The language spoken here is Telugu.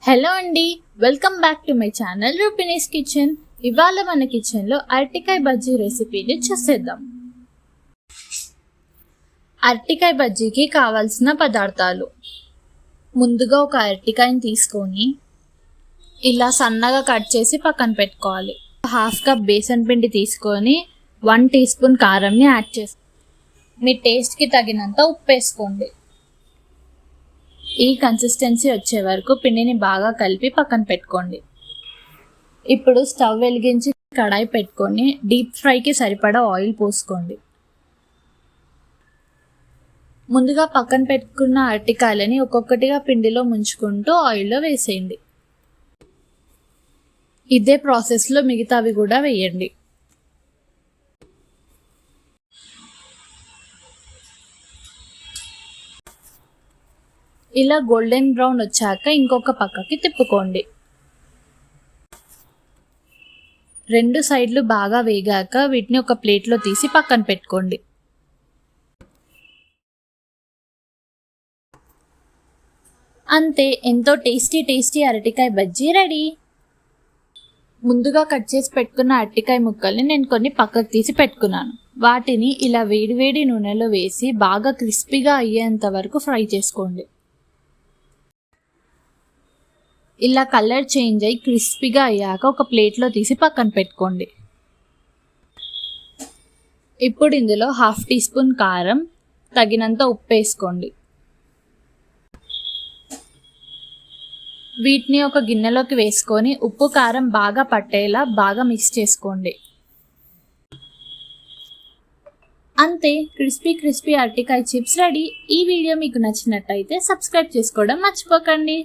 హలో అండి, welcome back to my channel Rupini's kitchen. ఇవాళ మన కిచెన్లో అరటికాయ బజ్జీ రెసిపీని చేసేద్దాం. అరటికాయ బజ్జీకి కావాల్సిన పదార్థాలు: ముందుగా ఒక అరటికాయని తీసుకొని ఇలా సన్నగా కట్ చేసి పక్కన పెట్టుకోవాలి. హాఫ్ కప్ బేసన్ పిండి తీసుకొని 1 టీ స్పూన్ కారంని యాడ్ చేసి మీ టేస్ట్కి తగినంత ఉప్పు వేసుకోండి. ఈ కన్సిస్టెన్సీ వచ్చే వరకు పిండిని బాగా కలిపి పక్కన పెట్టుకోండి. ఇప్పుడు స్టవ్ వెలిగించి కడాయి పెట్టుకొని డీప్ ఫ్రైకి సరిపడా ఆయిల్ పోసుకోండి. ముందుగా పక్కన పెట్టుకున్న అరటికాయలని ఒక్కొక్కటిగా పిండిలో ముంచుకుంటూ ఆయిల్లో వేసేయండి. ఇదే ప్రాసెస్లో మిగతావి కూడా వేయండి. ఇలా గోల్డెన్ బ్రౌన్ వచ్చాక ఇంకొక పక్కకి తిప్పుకోండి. 2 సైడ్లు బాగా వేగాక వీటిని ఒక ప్లేట్లో తీసి పక్కన పెట్టుకోండి. అంతే, ఎంతో టేస్టీ అరటికాయ బజ్జీ రెడీ. ముందుగా కట్ చేసి పెట్టుకున్న అరటికాయ ముక్కల్ని నేను కొన్ని పక్కకు తీసి పెట్టుకున్నాను. వాటిని ఇలా వేడివేడి నూనెలో వేసి బాగా క్రిస్పీగా అయ్యేంత వరకు ఫ్రై చేసుకోండి. ఇలా కలర్ చేంజ్ అయ్యి క్రిస్పీగా అయ్యాక ఒక ప్లేట్లో తీసి పక్కన పెట్టుకోండి. ఇప్పుడు ఇందులో 1/2 టీ స్పూన్ కారం, తగినంత ఉప్పు వేసుకోండి. వీటిని ఒక గిన్నెలోకి వేసుకొని ఉప్పు కారం బాగా పట్టేలా బాగా మిక్స్ చేసుకోండి. అంతే, క్రిస్పీ అరటికాయ చిప్స్ రెడీ. ఈ వీడియో మీకు నచ్చినట్టయితే సబ్స్క్రైబ్ చేసుకోవడం మర్చిపోకండి.